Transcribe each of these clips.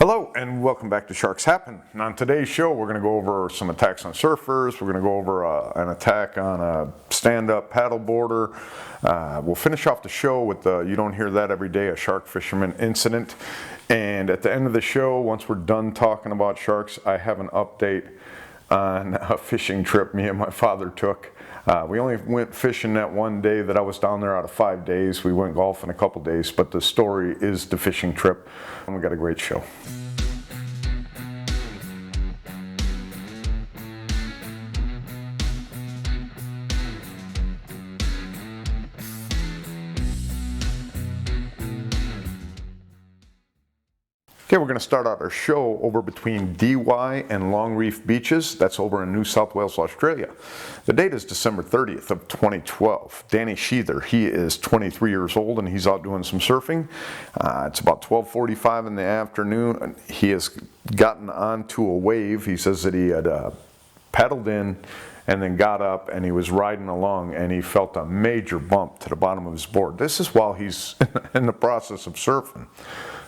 Hello and welcome back to Sharks Happen. And on today's show we're going to go over some attacks on surfers, we're going to go over an attack on a stand-up paddleboarder. We'll finish off the show with you don't hear that every day, a shark fisherman incident. And at the end of the show, once we're done talking about sharks, I have an update on a fishing trip me and my father took. We only went fishing that one day that I was down there out of 5 days. We went golfing a couple days, but the story is the fishing trip. And we got a great show. Okay, we're going to start out our show over between DY and Long Reef Beaches. That's over in New South Wales, Australia. The date is December 30th of 2012. Danny Sheather, he is 23 years old and he's out doing some surfing. It's about 12:45 in the afternoon. He has gotten onto a wave. He says that he had paddled in and then got up and he was riding along and he felt a major bump to the bottom of his board. This is while he's in the process of surfing.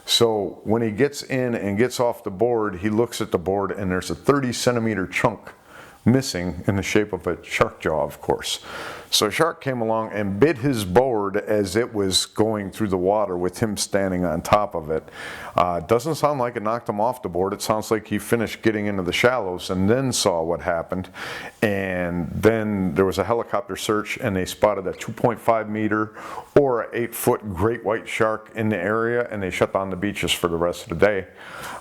So when he gets in and gets off the board, he looks at the board and there's a 30-centimeter chunk missing in the shape of a shark jaw, of course. So a shark came along and bit his board as it was going through the water with him standing on top of it. Doesn't sound like it knocked him off the board. It sounds like he finished getting into the shallows and then saw what happened. And then there was a helicopter search and they spotted a 2.5 meter or an 8-foot great white shark in the area, and they shut down the beaches for the rest of the day.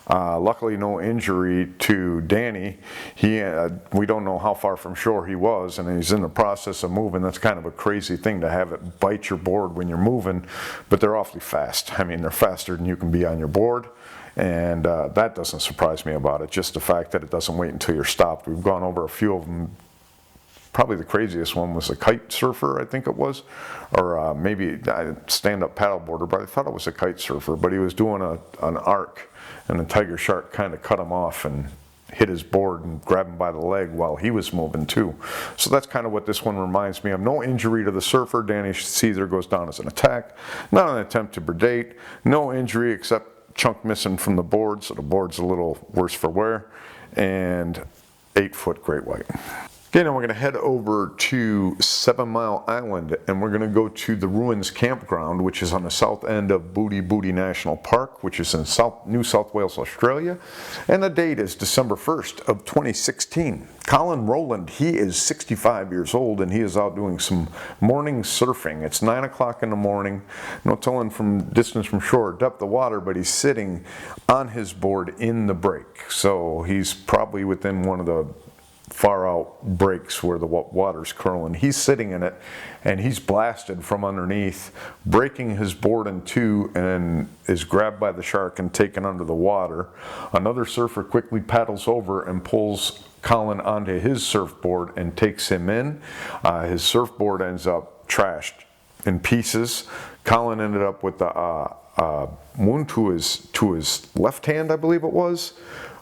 Luckily no injury to Danny. We don't know how far from shore he was, and he's in the process of moving. That's kind of a crazy thing to have it bite your board when you're moving, but they're awfully fast. I mean, they're faster than you can be on your board, and that doesn't surprise me about it. Just the fact that it doesn't wait until you're stopped. We've gone over a few of them. Probably the craziest one was a kite surfer, I think it was, or maybe a stand-up paddleboarder, but I thought it was a kite surfer. But he was doing an arc, and the tiger shark kind of cut him off and hit his board and grabbed him by the leg while he was moving too. So that's kind of what this one reminds me of. No injury to the surfer. Danny Sheather goes down as an attack, not an attempt to predate. No injury except chunk missing from the board, so the board's a little worse for wear, and 8-foot great white. Okay, now we're going to head over to 7 Mile Island and we're going to go to the Ruins Campground, which is on the south end of Booty Booty National Park, which is in New South Wales, Australia. And the date is December 1st of 2016. Colin Rowland, he is 65 years old and he is out doing some morning surfing. It's 9 o'clock in the morning. No telling from distance from shore or depth of water, but he's sitting on his board in the break. So he's probably within one of the far out breaks where the water's curling. He's sitting in it and he's blasted from underneath, breaking his board in two, and is grabbed by the shark and taken under the water. Another surfer quickly paddles over and pulls Colin onto his surfboard and takes him in. His surfboard ends up trashed in pieces. Colin ended up with a wound to his left hand, I believe it was,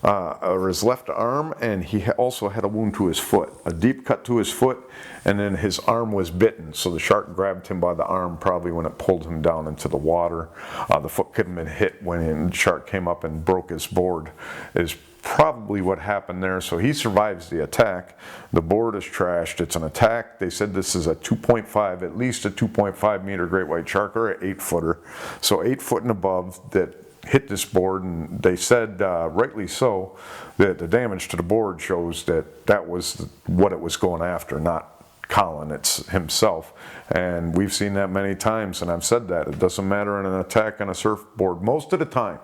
or his left arm, and he also had a wound to his foot, a deep cut to his foot, and then his arm was bitten. So the shark grabbed him by the arm probably when it pulled him down into the water. The foot could have been hit when the shark came up and broke his board, is probably what happened there. So he survives the attack. The board is trashed. It's an attack. They said this is a 2.5, at least a 2.5 meter great white shark, or an 8-footer. So 8 foot and above that hit this board, and they said, rightly so, that the damage to the board shows that that was what it was going after, not Colin, it's himself. And we've seen that many times, and I've said that. It doesn't matter in an attack on a surfboard most of the time,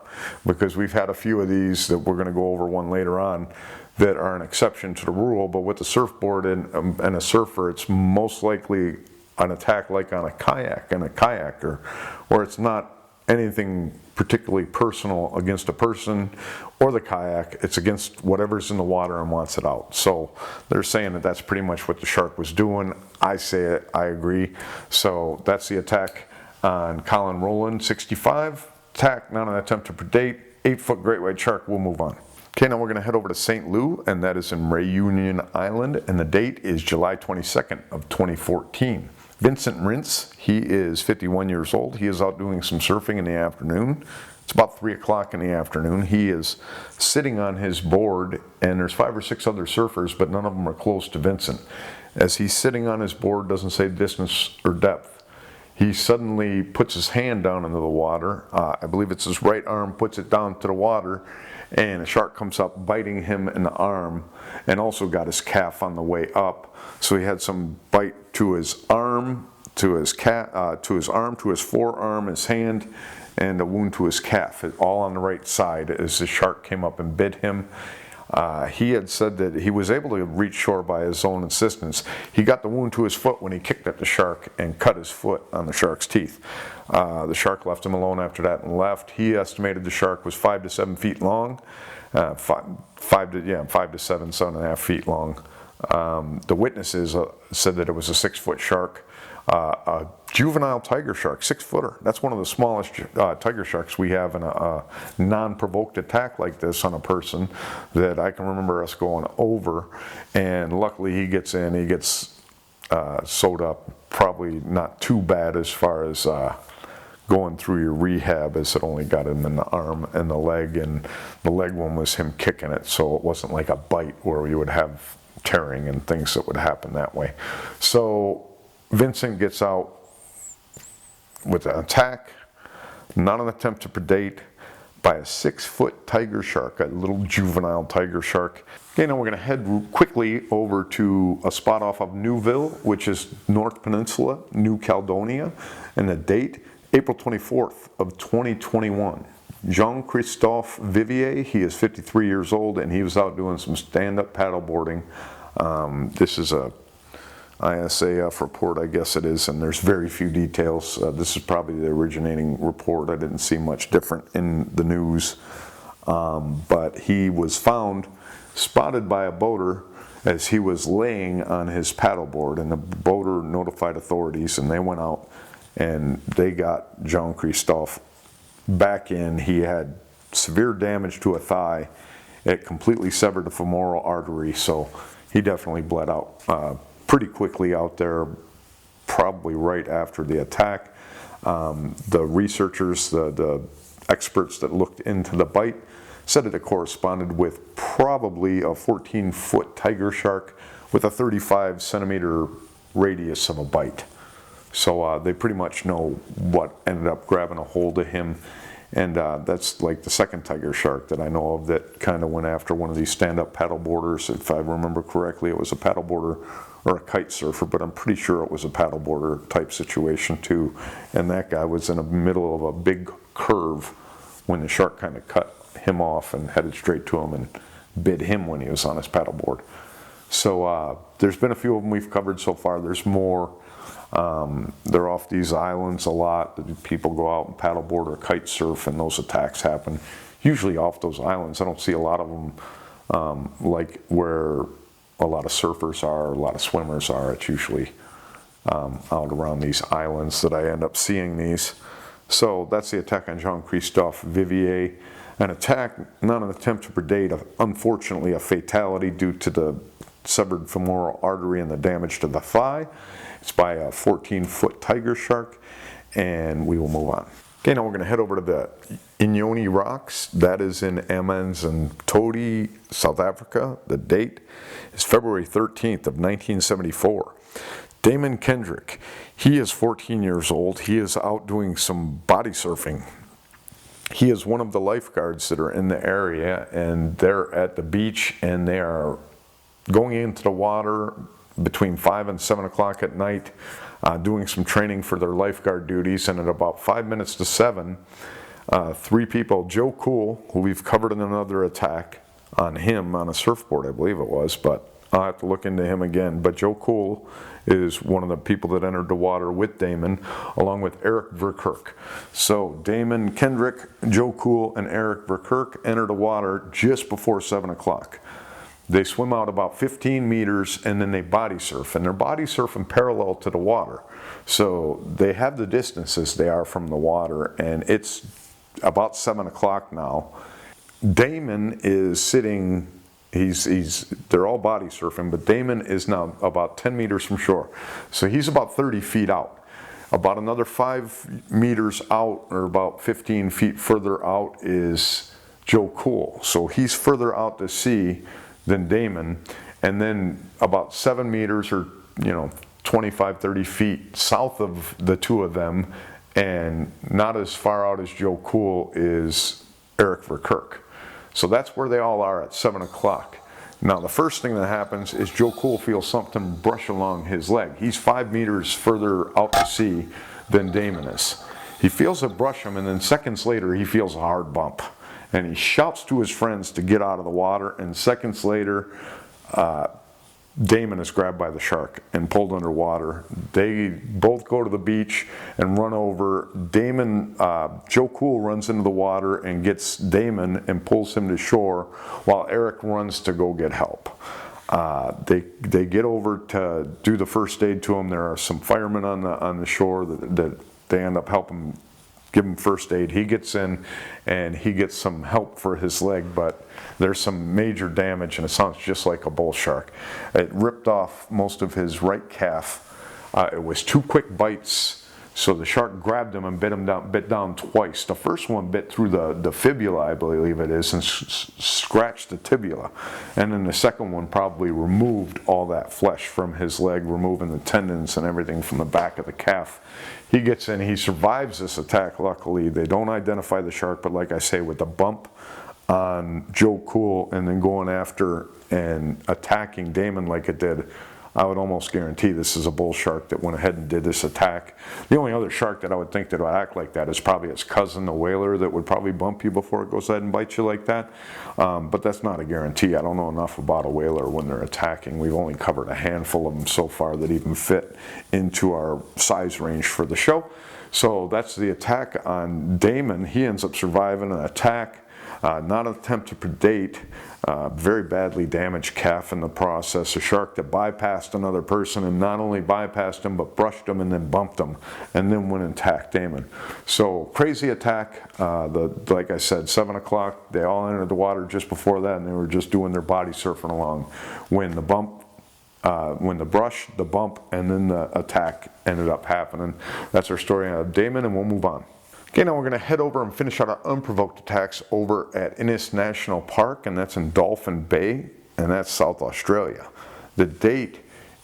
because we've had a few of these that we're going to go over one later on that are an exception to the rule. But with the surfboard and a surfer, it's most likely an attack like on a kayak and a kayaker, where it's not anything particularly personal against a person or the kayak. It's against whatever's in the water and wants it out. So they're saying that that's pretty much what the shark was doing. I say it, I agree. So that's the attack on Colin Rowland, 65. Attack, not an attempt to predate. 8-foot great white shark. We'll move on. Okay, now we're going to head over to St. Lou, and that is in Reunion Island, and the date is July 22nd of 2014. Vincent Rintz, he is 51 years old. He is out doing some surfing in the afternoon. It's about 3 o'clock in the afternoon. He is sitting on his board, and there's 5 or 6 other surfers, but none of them are close to Vincent. As he's sitting on his board, doesn't say distance or depth, he suddenly puts his hand down into the water. I believe it's his right arm, puts it down to the water, and a shark comes up biting him in the arm, and also got his calf on the way up. So he had some bite to his arm, to his forearm, his hand, and a wound to his calf, all on the right side as the shark came up and bit him. He had said that he was able to reach shore by his own insistence. He got the wound to his foot when he kicked at the shark and cut his foot on the shark's teeth. The shark left him alone after that and left. He estimated the shark was 5 to 7 feet long, 5 to 7, 7.5 feet long. The witnesses said that it was a 6-foot shark, a juvenile tiger shark, 6-footer. That's one of the smallest tiger sharks we have in a non-provoked attack like this on a person that I can remember us going over. And luckily he gets in, he gets sewed up, probably not too bad as far as going through your rehab, as it only got him in the arm and the leg, and the leg one was him kicking it, so it wasn't like a bite where you would have tearing and things that would happen that way. So Vincent gets out with an attack, not an attempt to predate, by a 6-foot tiger shark, a little juvenile tiger shark. Okay, now we're going to head quickly over to a spot off of Newville, which is North Peninsula, New Caledonia, and the date, April 24th of 2021. Jean-Christophe Vivier, he is 53 years old, and he was out doing some stand-up paddleboarding. This is a ISAF report, I guess it is, and there's very few details. This is probably the originating report. I didn't see much different in the news, but he was found spotted by a boater as he was laying on his paddleboard, and the boater notified authorities, and they went out and they got Jean-Christophe back in. He had severe damage to a thigh. It completely severed the femoral artery, so he definitely bled out pretty quickly out there, probably right after the attack. The researchers, the experts that looked into the bite, said it corresponded with probably a 14-foot tiger shark with a 35-centimeter radius of a bite. So they pretty much know what ended up grabbing a hold of him. And that's like the second tiger shark that I know of that kind of went after one of these stand-up paddleboarders. If I remember correctly, it was a paddleboarder or a kite surfer, but I'm pretty sure it was a paddleboarder type situation too. And that guy was in the middle of a big curve when the shark kind of cut him off and headed straight to him and bit him when he was on his paddleboard. So there's been a few of them we've covered so far. There's more. They're off these islands a lot. People go out and paddleboard or kite surf, and those attacks happen usually off those islands. I don't see a lot of them like where a lot of surfers are, a lot of swimmers are. It's usually out around these islands that I end up seeing these. So that's the attack on Jean-Christophe Vivier. An attack, not an attempt to predate, unfortunately a fatality due to the severed femoral artery and the damage to the thigh. It's by a 14-foot tiger shark, and we will move on. Okay, now we're going to head over to the Inyoni Rocks. That is in Amans and Todi, South Africa. The date is February 13th of 1974. Damon Kendrick, he is 14 years old. He is out doing some body surfing. He is one of the lifeguards that are in the area, and they're at the beach, and they are going into the water between 5 and 7 o'clock at night, doing some training for their lifeguard duties. And at about 5 minutes to 7, 3 people, Joe Cool, who we've covered in another attack on him on a surfboard, I believe it was, but I'll have to look into him again. But Joe Cool is one of the people that entered the water with Damon, along with Eric Verkerk. So Damon Kendrick, Joe Cool, and Eric Verkerk entered the water just before 7 o'clock. They swim out about 15 meters and then they body surf, and they're body surfing parallel to the water. So they have the distances they are from the water, and it's about 7 o'clock now. Damon is sitting They're all body surfing, but Damon is now about 10 meters from shore. So he's about 30 feet out. About another 5 meters out, or about 15 feet further out, is Joe Cool. So he's further out to sea than Damon. And then about 7 meters, or 25, 30 feet south of the two of them, and not as far out as Joe Cool, is Eric Verkerk. So that's where they all are at 7 o'clock. Now the first thing that happens is Joe Cool feels something brush along his leg. He's 5 meters further out to sea than Damon is. He feels it brush him, and then seconds later he feels a hard bump. And he shouts to his friends to get out of the water, and seconds later Damon is grabbed by the shark and pulled underwater. They both go to the beach and run over. Joe Cool runs into the water and gets Damon and pulls him to shore, while Eric runs to go get help. They get over to do the first aid to him. There are some firemen on the shore that they end up helping give him first aid. He gets in and he gets some help for his leg, but there's some major damage, and it sounds just like a bull shark. It ripped off most of his right calf. It was 2 quick bites, so the shark grabbed him and bit down twice. The first one bit through the fibula, I believe it is, and scratched the tibia. And then the second one probably removed all that flesh from his leg, removing the tendons and everything from the back of the calf. He gets in, he survives this attack, luckily. They don't identify the shark, but like I say, with the bump on Joe Cool and then going after and attacking Damon like it did, I would almost guarantee this is a bull shark that went ahead and did this attack. The only other shark that I would think that would act like that is probably its cousin, the whaler, that would probably bump you before it goes ahead and bites you like that. But that's not a guarantee. I don't know enough about a whaler when they're attacking. We've only covered a handful of them so far that even fit into our size range for the show. So that's the attack on Damon. He ends up surviving an attack. Not an attempt to predate, very badly damaged calf in the process. A shark that bypassed another person, and not only bypassed him, but brushed him and then bumped him, and then went and attacked Damon. So crazy attack. Like I said, 7 o'clock, they all entered the water just before that, and they were just doing their body surfing along when the brush, the bump, and then the attack ended up happening. That's our story on Damon, and we'll move on. Okay, now we're going to head over and finish out our unprovoked attacks over at Innis National Park, and that's in Dolphin Bay, and that's South Australia. The date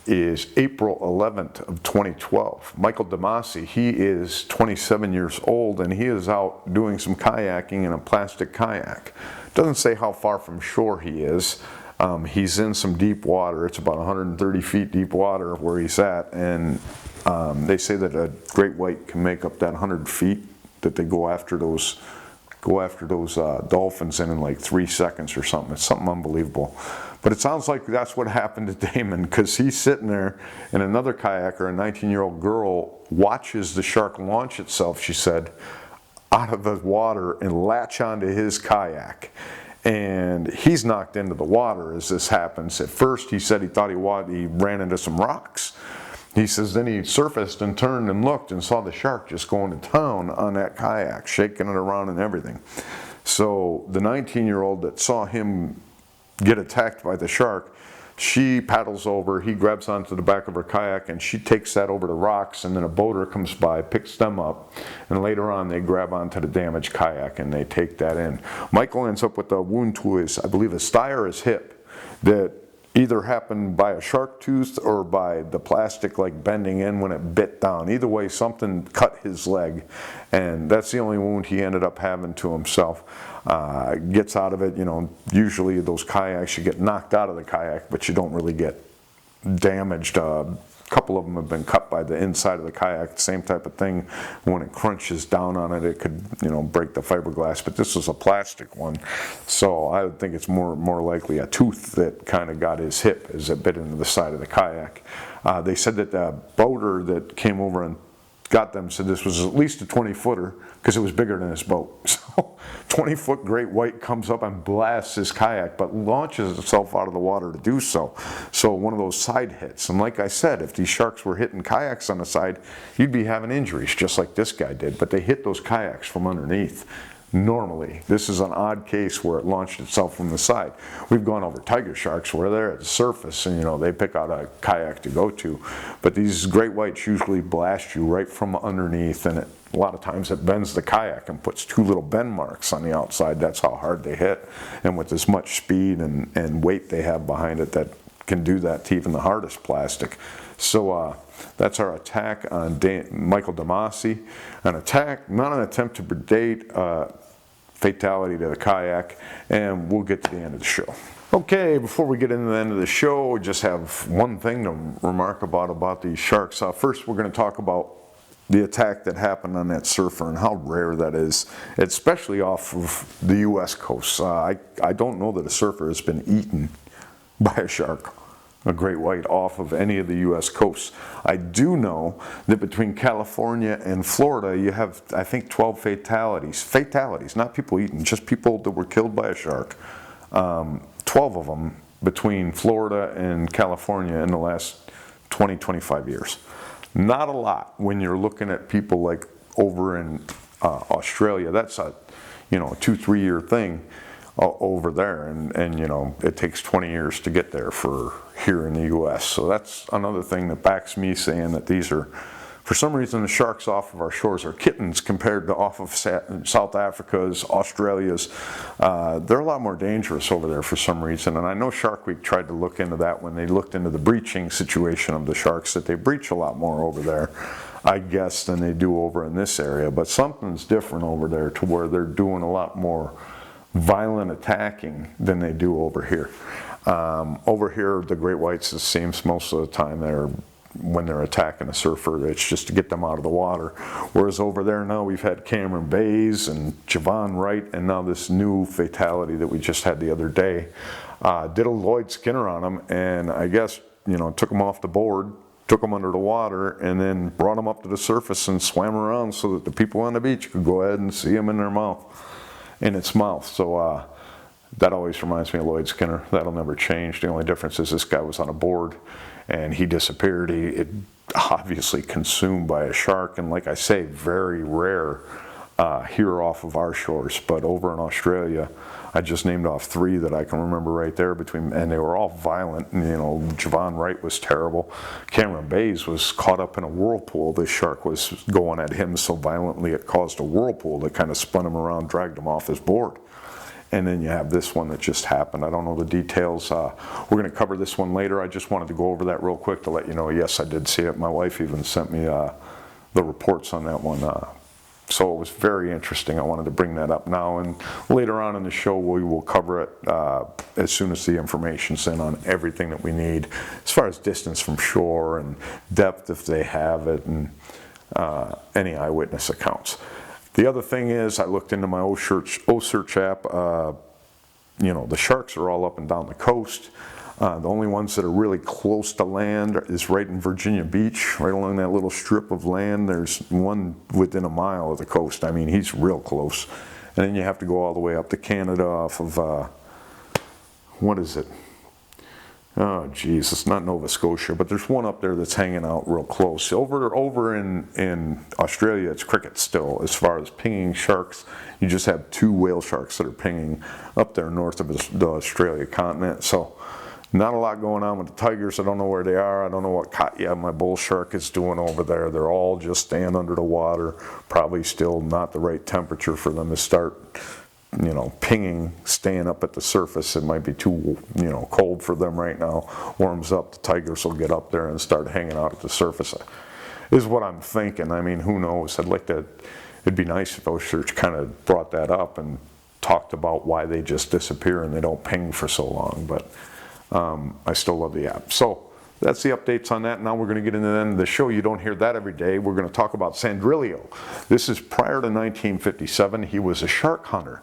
is April 11th of 2012. Michael Demasi, he is 27 years old, and he is out doing some kayaking in a plastic kayak. Doesn't say how far from shore he is. He's in some deep water. It's about 130 feet deep water where he's at, and they say that a great white can make up that 100 feet that they go after those dolphins in like 3 seconds or something. It's something unbelievable. But it sounds like that's what happened to Damon, because he's sitting there, and another kayaker, a 19-year-old girl, watches the shark launch itself, she said, out of the water and latch onto his kayak. And he's knocked into the water as this happens. At first, he said he thought he ran into some rocks. He says then he surfaced and turned and looked and saw the shark just going to town on that kayak, shaking it around and everything. So the 19-year-old that saw him get attacked by the shark, she paddles over, he grabs onto the back of her kayak, and she takes that over the rocks, and then a boater comes by, picks them up, and later on they grab onto the damaged kayak and they take that in. Michael ends up with a wound to his, I believe, his thigh or his hip, that either happened by a shark tooth or by the plastic like bending in when it bit down. Either way, something cut his leg, and that's the only wound he ended up having to himself. Gets out of it, usually those kayaks, you get knocked out of the kayak, but you don't really get damaged. A couple of them have been cut by the inside of the kayak, same type of thing. When it crunches down on it, it could, break the fiberglass, but this was a plastic one. So I would think it's more likely a tooth that kind of got his hip as it bit into the side of the kayak. They said that the boater that came over and got them said this was at least a 20-footer because it was bigger than his boat. So 20-foot great white comes up and blasts his kayak, but launches itself out of the water to do so. So one of those side hits. And like I said, if these sharks were hitting kayaks on the side, you'd be having injuries just like this guy did. But they hit those kayaks from underneath. normally. This is an odd case where it launched itself from the side. We've gone over tiger sharks where they're at the surface and, you know, they pick out a kayak to go to. But these great whites usually blast you right from underneath, and a lot of times it bends the kayak and puts two little bend marks on the outside. That's how hard they hit. And with as much speed and weight they have behind it, that can do that to even the hardest plastic. So that's our attack on Michael Demasi. An attack, not an attempt to predate, fatality to the kayak, and we'll get to the end of the show. Okay, before we get into the end of the show, we just have one thing to remark about these sharks. First, we're going to talk about the attack that happened on that surfer and how rare that is, especially off of the U.S. coast. I don't know that a surfer has been eaten by a shark, a great white, off of any of the U.S. coasts. I do know that between California and Florida, you have, I think, 12 fatalities. Fatalities, not people eaten, just people that were killed by a shark. 12 of them between Florida and California in the last 20, 25 years. Not a lot when you're looking at people like over in Australia. That's a, you know, a 2-3 year thing over there, and you know, it takes 20 years to get there for here in the U.S. So that's another thing that backs me saying that these are, for some reason, the sharks off of our shores are kittens compared to off of South Africa's, Australia's. They're a lot more dangerous over there for some reason, and I know Shark Week tried to look into that when they looked into the breaching situation of the sharks, that they breach a lot more over there, I guess, than they do over in this area. But something's different over there to where they're doing a lot more violent attacking than they do over here. Over here, the great whites, it seems most of the time when they're attacking a surfer, it's just to get them out of the water. Whereas over there now, we've had Cameron Bays and Javon Wright, and now this new fatality that we just had the other day. Did a Lloyd Skinner on them, and I guess, you know, took them off the board, took them under the water, and then brought them up to the surface and swam around so that the people on the beach could go ahead and see them in their mouth. In its mouth. So that always reminds me of Lloyd Skinner. That'll never change. The only difference is this guy was on a board and he disappeared. He obviously consumed by a shark, and like I say, very rare here off of our shores. But over in Australia, I just named off 3 that I can remember right there and they were all violent. And, you know, Javon Wright was terrible. Cameron Bays was caught up in a whirlpool. This shark was going at him so violently it caused a whirlpool that kind of spun him around, dragged him off his board. And then you have this one that just happened. I don't know the details. We're going to cover this one later. I just wanted to go over that real quick to let you know, yes, I did see it. My wife even sent me the reports on that one. So it was very interesting. I wanted to bring that up now, and later on in the show we will cover it as soon as the information's in on everything that we need as far as distance from shore and depth if they have it, and any eyewitness accounts. The other thing is, I looked into my O-Search app. You know, the sharks are all up and down the coast. The only ones that are really close to land is right in Virginia Beach, right along that little strip of land. There's one within a mile of the coast. I mean, he's real close. And then you have to go all the way up to Canada off of, what is it? Oh, geez, it's not Nova Scotia, but there's one up there that's hanging out real close. Over in Australia, it's cricket still. As far as pinging sharks, you just have 2 whale sharks that are pinging up there north of the Australia continent. So not a lot going on with the tigers. I don't know where they are. I don't know what Katya, my bull shark, is doing over there. They're all just staying under the water. Probably still not the right temperature for them to start, you know, pinging, staying up at the surface. It might be too, you know, cold for them right now. Warms up, the tigers will get up there and start hanging out at the surface, is what I'm thinking. I mean, who knows? I'd like to, it'd be nice if O-Search kind of brought that up and talked about why they just disappear and they don't ping for so long. But I still love the app. So that's the updates on that. Now we're going to get into the end of the show. You don't hear that every day. We're going to talk about Sandrillio. This is prior to 1957. He was a shark hunter,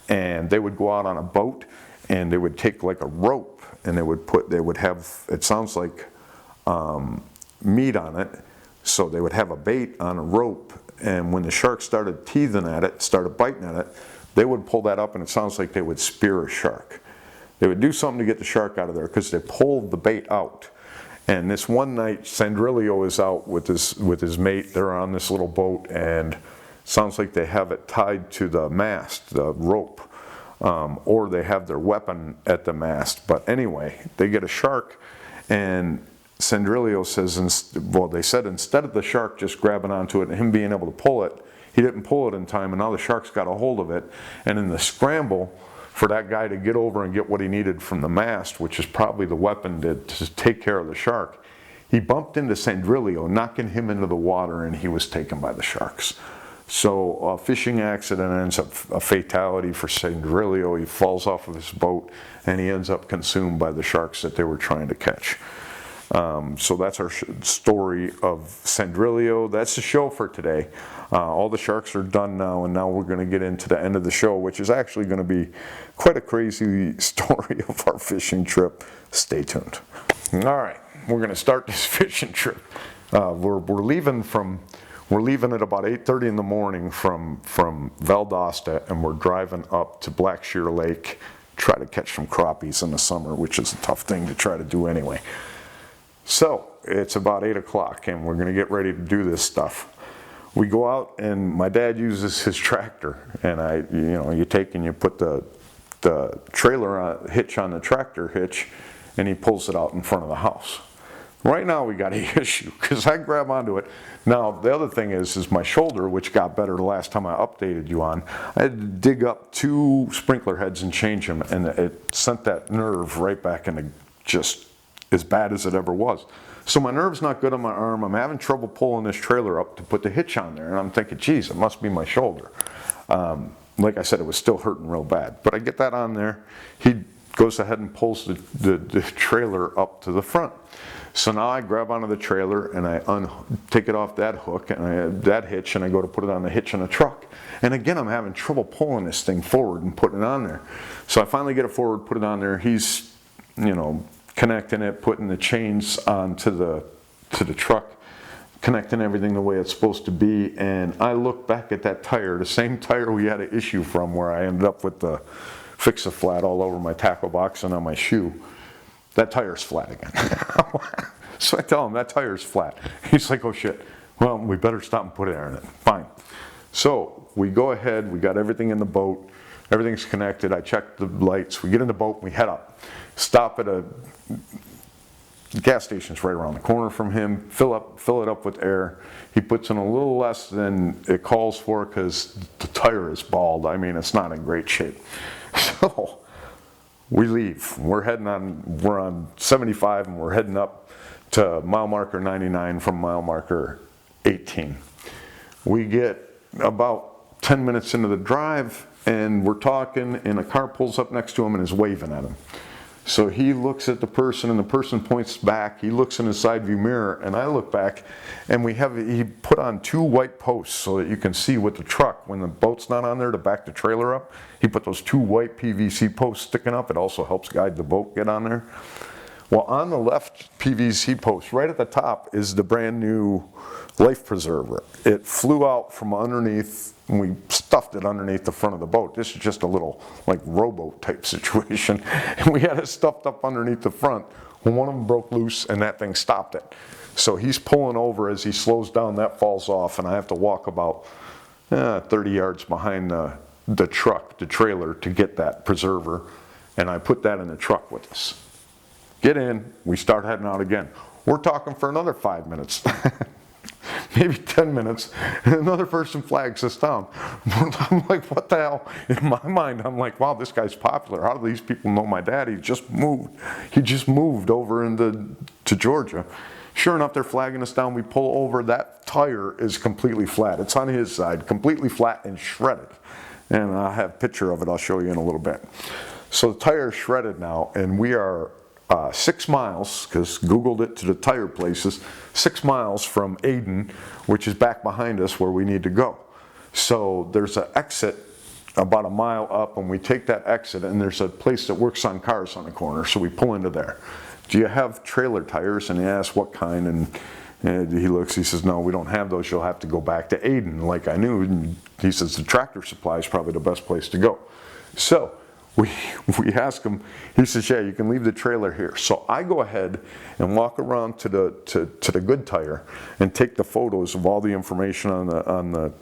and they would go out on a boat and they would take like a rope and they would have, it sounds like meat on it. So they would have a bait on a rope, and when the shark started teething at it, started biting at it, they would pull that up, and it sounds like they would spear a shark. They would do something to get the shark out of there because they pulled the bait out. And this one night, Sandrillio is out with his mate. They're on this little boat, and Sounds like they have it tied to the mast, the rope, or they have their weapon at the mast. But anyway, they get a shark, and Sandrillio says, well, they said instead of the shark just grabbing onto it and him being able to pull it, he didn't pull it in time, and now the shark's got a hold of it. And in the scramble for that guy to get over and get what he needed from the mast, which is probably the weapon to take care of the shark, he bumped into Sandrillio, knocking him into the water, and he was taken by the sharks. So a fishing accident ends up a fatality for Sandrillio. He falls off of his boat, and he ends up consumed by the sharks that they were trying to catch. So that's our story of Sandrillio. That's the show for today. All the sharks are done now, and now we're going to get into the end of the show, which is actually going to be quite a crazy story of our fishing trip. Stay tuned. All right, we're going to start this fishing trip. We're leaving at about 8:30 in the morning from Valdosta, and we're driving up to Black Shear Lake, try to catch some crappies in the summer, which is a tough thing to try to do anyway. So it's about 8 o'clock, and we're going to get ready to do this stuff. We go out, and my dad uses his tractor, and you take and you put the trailer hitch on the tractor hitch, and he pulls it out in front of the house. Right now we got an issue because I grab onto it. Now the other thing is my shoulder, which got better the last time I updated you on. I had to dig up 2 sprinkler heads and change them, and it sent that nerve right back into just as bad as it ever was. So my nerve's not good on my arm. I'm having trouble pulling this trailer up to put the hitch on there, and I'm thinking, geez, it must be my shoulder. Like I said, it was still hurting real bad, but I get that on there. He goes ahead and pulls the trailer up to the front. So now I grab onto the trailer and I take it off that hook and that hitch, and I go to put it on the hitch on the truck. And again, I'm having trouble pulling this thing forward and putting it on there. So I finally get it forward, put it on there. He's, connecting it, putting the chains onto the truck, connecting everything the way it's supposed to be. And I look back at that tire, the same tire we had an issue from, where I ended up with the fix-a-flat all over my tackle box and on my shoe. That tire's flat again. So I tell him, that tire's flat. He's like, oh shit, well, we better stop and put air in it. Fine. So we go ahead, we got everything in the boat, everything's connected, I check the lights, we get in the boat, we head up. Stop at a gas station's right around the corner from him, fill it up with air. He puts in a little less than it calls for because the tire is bald. I mean, it's not in great shape. So we leave. We're on 75, and we're heading up to mile marker 99 from mile marker 18. We get about 10 minutes into the drive, and we're talking, and a car pulls up next to him and is waving at him. So he looks at the person, and the person points back. He looks in his side view mirror, and I look back, and he put on 2 white posts so that you can see with the truck, when the boat's not on there to back the trailer up, he put those 2 white PVC posts sticking up. It also helps guide the boat get on there. Well, on the left PVC post, right at the top, is the brand new life preserver. It flew out from underneath, and we stuffed it underneath the front of the boat. This is just a little like rowboat type situation. And we had it stuffed up underneath the front. When one of them broke loose, and that thing stopped it. So he's pulling over. As he slows down, that falls off, and I have to walk about 30 yards behind the truck, the trailer, to get that preserver. And I put that in the truck with us. Get in, we start heading out again. We're talking for another 5 minutes, maybe 10 minutes, and another person flags us down. I'm like, what the hell? In my mind, I'm like, wow, this guy's popular. How do these people know my dad? He just moved over to Georgia. Sure enough, they're flagging us down. We pull over. That tire is completely flat. It's on his side, completely flat and shredded. And I have a picture of it. I'll show you in a little bit. So the tire is shredded now, and we are 6 miles, because Googled it to the tire places, 6 miles from Aden, which is back behind us where we need to go. So there's an exit about a mile up, and we take that exit, and there's a place that works on cars on the corner, so we pull into there. Do you have trailer tires? And he asks what kind, and he looks, he says, no, we don't have those. You'll have to go back to Aden. Like I knew, and he says the Tractor Supply is probably the best place to go. So we ask him, he says, yeah, you can leave the trailer here. So I go ahead and walk around to the good tire and take the photos of all the information on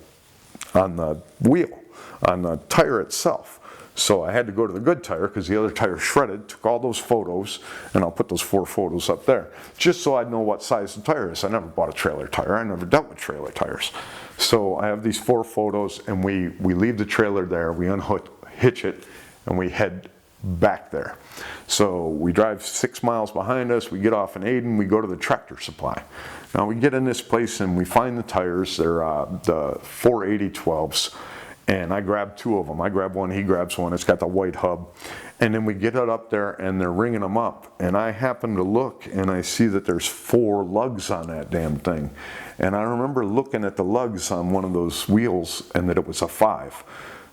wheel, on the tire itself. So I had to go to the good tire because the other tire shredded, took all those photos, and I'll put those 4 photos up there, just so I'd know what size the tire is. I never bought a trailer tire. I never dealt with trailer tires. So I have these 4 photos, and we leave the trailer there, we hitch it, and we head back there. So we drive 6 miles behind us, we get off in Aden, we go to the Tractor Supply. Now we get in this place and we find the tires. They're the 480 12s. And I grab 2 of them. I grab one, he grabs one. It's got the white hub. And then we get it up there and they're ringing them up. And I happen to look and I see that there's 4 lugs on that damn thing. And I remember looking at the lugs on one of those wheels and that it was a 5.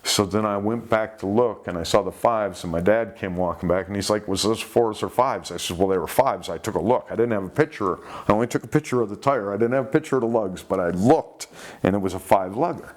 So then I went back to look and I saw the 5s, and my dad came walking back and he's like, was those 4s or 5s? I said, well, they were 5s. I took a look. I didn't have a picture. I only took a picture of the tire. I didn't have a picture of the lugs, but I looked and it was a 5 lugger.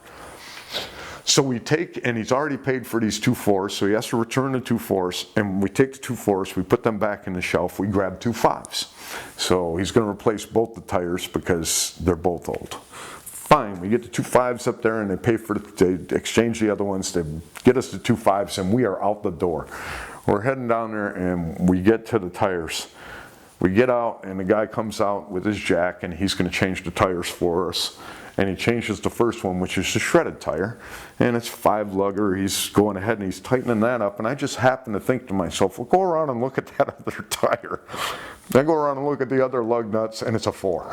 So we take, and he's already paid for these 2 4s, so he has to return the 2 4s, and we take the 2 4s, we put them back in the shelf, we grab 2 5s. So he's going to replace both the tires because they're both old. Fine, we get the 2 5s up there and they pay for they exchange the other ones, they get us the 2 5s, and we are out the door. We're heading down there and we get to the tires. We get out and the guy comes out with his jack and he's going to change the tires for us. And he changes the first one, which is the shredded tire, and it's 5 lugger. He's going ahead and he's tightening that up, and I just happen to think to myself, well, go around and look at that other tire. I go around and look at the other lug nuts, and it's a 4.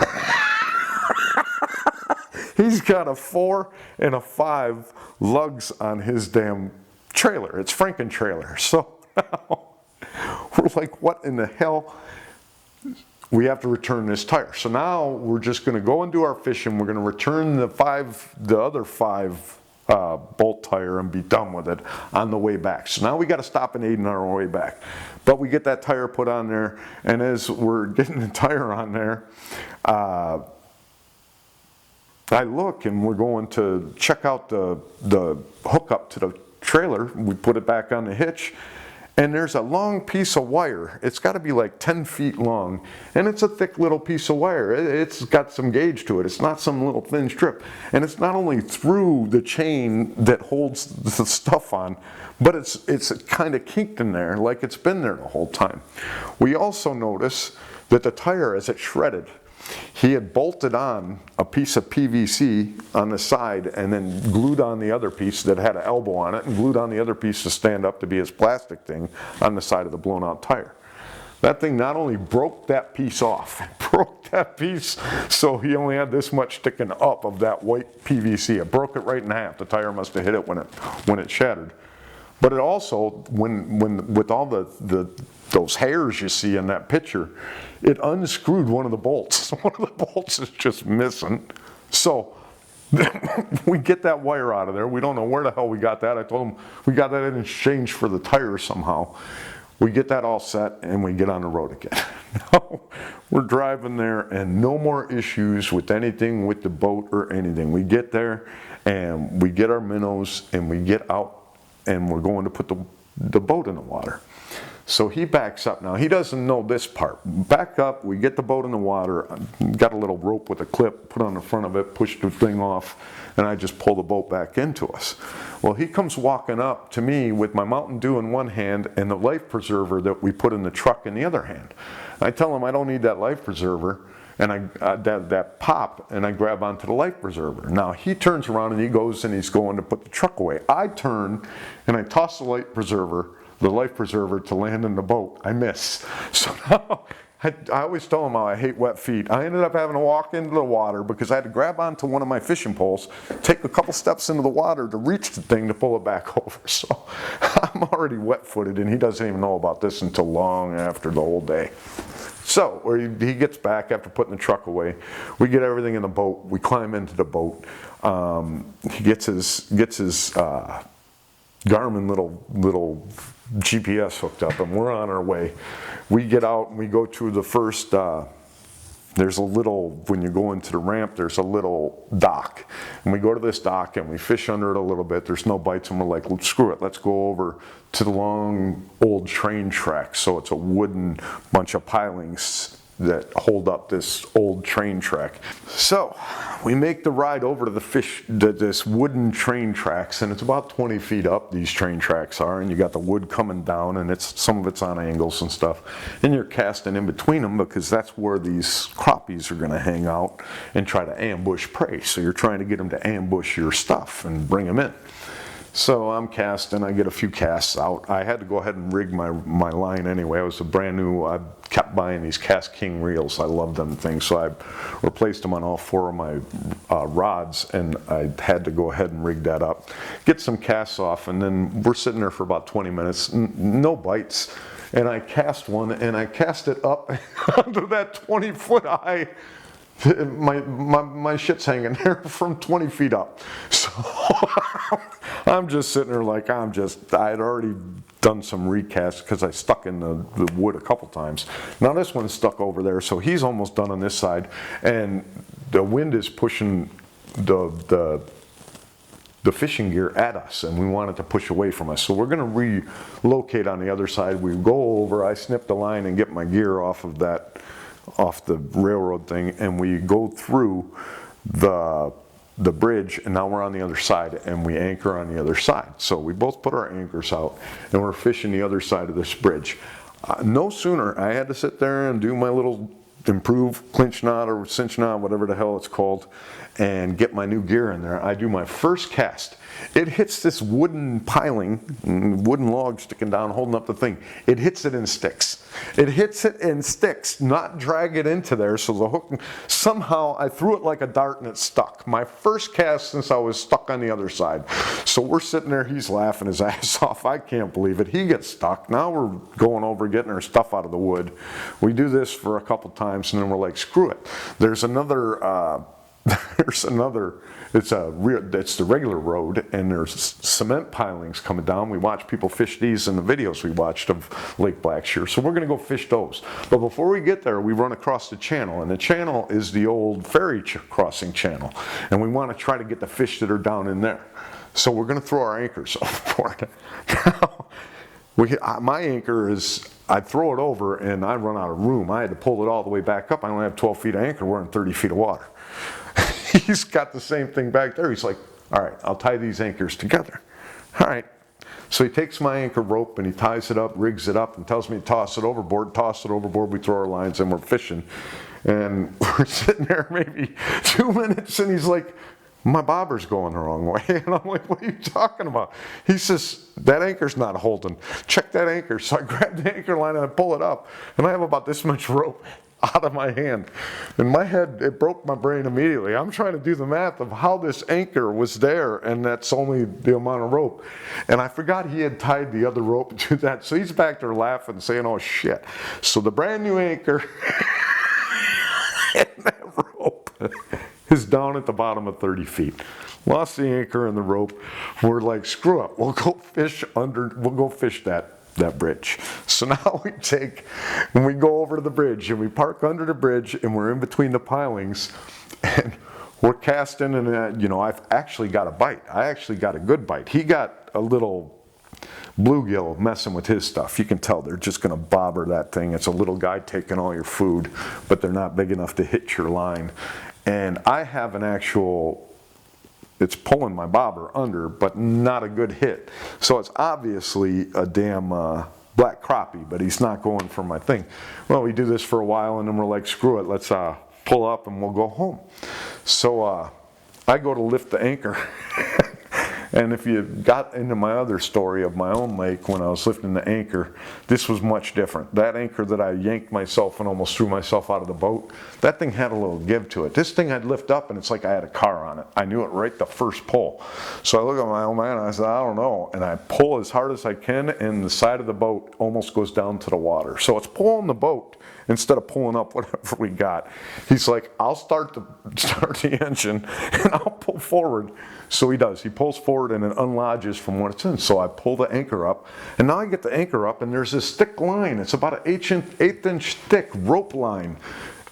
He's got a 4 and a 5 lugs on his damn trailer. It's Franken trailer. So now we're like, what in the hell? We have to return this tire. So now we're just going to go and do our fishing. We're going to return the other 5 bolt tire and be done with it on the way back. So now we got to stop in Aden on our way back. But we get that tire put on there, and as we're getting the tire on there, I look and we're going to check out the hookup to the trailer. We put it back on the hitch. And there's a long piece of wire. It's got to be like 10 feet long, and it's a thick little piece of wire. It's got some gauge to it. It's not some little thin strip. And it's not only through the chain that holds the stuff on, but it's kind of kinked in there like it's been there the whole time. We also notice that the tire, as it shredded, he had bolted on a piece of PVC on the side and then glued on the other piece that had an elbow on it, and glued on the other piece to stand up to be his plastic thing on the side of the blown out tire. That thing not only broke that piece off, broke that piece so he only had this much sticking up of that white PVC. It broke it right in half. The tire must have hit it when it shattered. But it also, when with all those hairs you see in that picture, it unscrewed one of the bolts. One of the bolts is just missing. So we get that wire out of there. We don't know where the hell we got that. I told him we got that in exchange for the tire somehow. We get that all set and we get on the road again. Now we're driving there and no more issues with anything with the boat or anything. We get there and we get our minnows and we get out and we're going to put the boat in the water. So he backs up. Now he doesn't know this part. Back up, we get the boat in the water, got a little rope with a clip, put on the front of it, push the thing off, and I just pull the boat back into us. Well, he comes walking up to me with my Mountain Dew in one hand and the life preserver that we put in the truck in the other hand. I tell him I don't need that life preserver, and that pop, and I grab onto the life preserver. Now he turns around and he goes and he's going to put the truck away. I turn and I toss the life preserver to land in the boat. I miss. So now I always tell him how I hate wet feet. I ended up having to walk into the water because I had to grab onto one of my fishing poles, take a couple steps into the water to reach the thing to pull it back over. So I'm already wet-footed, and he doesn't even know about this until long after the whole day. So he gets back after putting the truck away. We get everything in the boat. We climb into the boat. He gets his Garmin little GPS hooked up, and we're on our way. We get out and we go to the first, there's a little, when you go into the ramp, there's a little dock. And we go to this dock and we fish under it a little bit. There's no bites, and we're like, well, screw it, let's go over to the long old train track. So it's a wooden bunch of pilings that hold up this old train track. So we make the ride over to this wooden train tracks, and it's about 20 feet up, these train tracks are, and you got the wood coming down, and some of it's on angles and stuff, and you're casting in between them because that's where these crappies are going to hang out and try to ambush prey. So you're trying to get them to ambush your stuff and bring them in. So I'm casting, I get a few casts out. I had to go ahead and rig my line anyway. I was a brand new, I kept buying these Cast King reels. I love them things, so I replaced them on all 4 of my rods, and I had to go ahead and rig that up. Get some casts off, and then we're sitting there for about 20 minutes, no bites. And I cast one, and I cast it up onto that 20-foot high. My shit's hanging there from 20 feet up. So I'm just sitting there like I had already done some recasts because I stuck in the wood a couple times. Now this one's stuck over there, so he's almost done on this side, and the wind is pushing the fishing gear at us, and we want it to push away from us. So we're going to relocate on the other side. We go over, I snip the line and get my gear off the railroad thing, and we go through the bridge, and now we're on the other side, and we anchor on the other side. So we both put our anchors out, and we're fishing the other side of this bridge. No sooner, I had to sit there and do my little improve clinch knot or cinch knot, whatever the hell it's called, and get my new gear in there. I do my first cast. It hits this wooden piling, wooden log sticking down, holding up the thing. It hits it and sticks. It hits it and sticks, not drag it into there. So the hook, somehow I threw it like a dart and it stuck. My first cast since I was stuck on the other side. So we're sitting there, he's laughing his ass off. I can't believe it. He gets stuck. Now we're going over getting our stuff out of the wood. We do this for a couple times, and then we're like, screw it. There's another, it's the regular road, and there's cement pilings coming down. We watch people fish these in the videos we watched of Lake Blackshear, so we're going to go fish those. But before we get there, we run across the channel, and the channel is the old ferry crossing channel, and we want to try to get the fish that are down in there. So we're going to throw our anchors overboard. Now, my anchor is, I throw it over and I run out of room. I had to pull it all the way back up. I only have 12 feet of anchor. We're in 30 feet of water. He's got the same thing back there. He's like, all right, I'll tie these anchors together. All right. So he takes my anchor rope and he ties it up, rigs it up, and tells me to toss it overboard. Toss it overboard. We throw our lines and we're fishing. And we're sitting there maybe 2 minutes, and he's like, my bobber's going the wrong way. And I'm like, what are you talking about? He says, that anchor's not holding. Check that anchor. So I grab the anchor line and I pull it up, and I have about this much rope out of my hand. In my head, it broke my brain immediately. I'm trying to do the math of how this anchor was there, and that's only the amount of rope. And I forgot he had tied the other rope to that. So he's back there laughing, saying, oh shit. So the brand new anchor and that rope is down at the bottom of 30 feet. Lost the anchor and the rope. We're like, screw it. We'll go fish that bridge. So now when we go over to the bridge, and we park under the bridge, and we're in between the pilings, and we're casting, and I've actually got a bite. I actually got a good bite. He got a little bluegill messing with his stuff. You can tell they're just going to bobber that thing. It's a little guy taking all your food, but they're not big enough to hit your line. And I have it's pulling my bobber under, but not a good hit. So it's obviously a damn black crappie, but he's not going for my thing. Well, we do this for a while, and then we're like, screw it, let's pull up and we'll go home. So I go to lift the anchor. And if you got into my other story of my own lake when I was lifting the anchor, this was much different. That anchor that I yanked myself and almost threw myself out of the boat, that thing had a little give to it. This thing I'd lift up and it's like I had a car on it. I knew it right the first pull. So I look at my old man and I said, I don't know. And I pull as hard as I can, and the side of the boat almost goes down to the water. So it's pulling the boat instead of pulling up whatever we got. He's like, I'll start the engine and I'll pull forward. So he does. He pulls forward and it unlodges from what it's in. So I pull the anchor up, and now I get the anchor up, and there's this thick line. It's about an 1/8-inch thick rope line.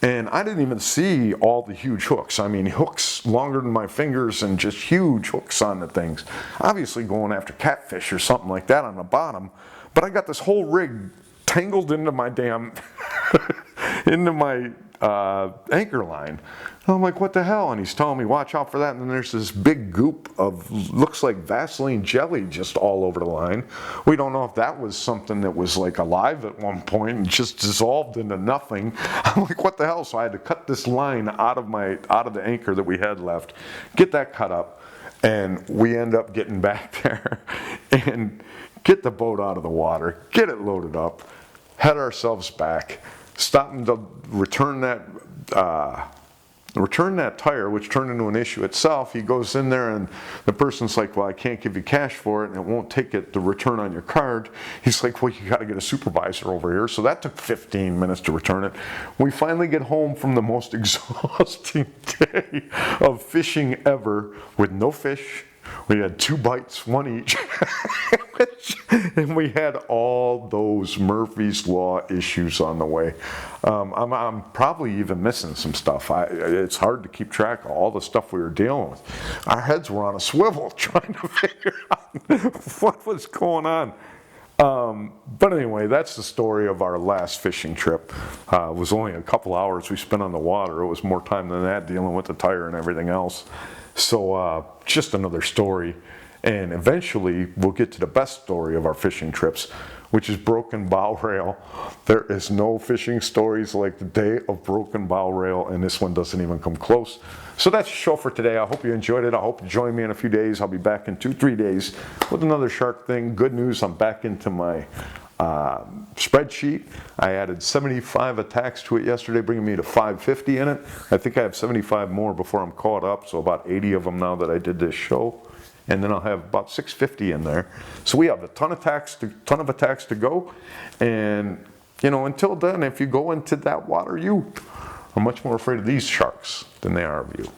And I didn't even see all the huge hooks. I mean, hooks longer than my fingers and just huge hooks on the things. Obviously going after catfish or something like that on the bottom. But I got this whole rig tangled into my damn into my anchor line. And I'm like, what the hell? And he's telling me, watch out for that. And then there's this big goop of, looks like Vaseline jelly just all over the line. We don't know if that was something that was like alive at one point and just dissolved into nothing. I'm like, what the hell? So I had to cut this line out of the anchor that we had left, get that cut up, and we end up getting back there and get the boat out of the water, get it loaded up, head ourselves back, stopping to return that tire, which turned into an issue itself. He goes in there and the person's like, well, I can't give you cash for it and it won't take it to return on your card. He's like, well, you got to get a supervisor over here. So that took 15 minutes to return it. We finally get home from the most exhausting day of fishing ever with no fish. We had 2 bites, 1 each, and we had all those Murphy's Law issues on the way. I'm probably even missing some stuff. It's hard to keep track of all the stuff we were dealing with. Our heads were on a swivel trying to figure out what was going on. But anyway, that's the story of our last fishing trip. It was only a couple hours we spent on the water. It was more time than that dealing with the tire and everything else. So just another story, and eventually we'll get to the best story of our fishing trips, which is broken bow rail. There is no fishing stories like the day of broken bow rail, and this one doesn't even come close. So that's the show for today. I hope you enjoyed it. I hope you join me in a few days. I'll be back in 2-3 days with another shark thing. Good news, I'm back into my spreadsheet. I added 75 attacks to it yesterday, bringing me to 550 in it. I think I have 75 more before I'm caught up, so about 80 of them now that I did this show. And then I'll have about 650 in there. So we have a ton of attacks to go. And, you know, until then, if you go into that water, you are much more afraid of these sharks than they are of you.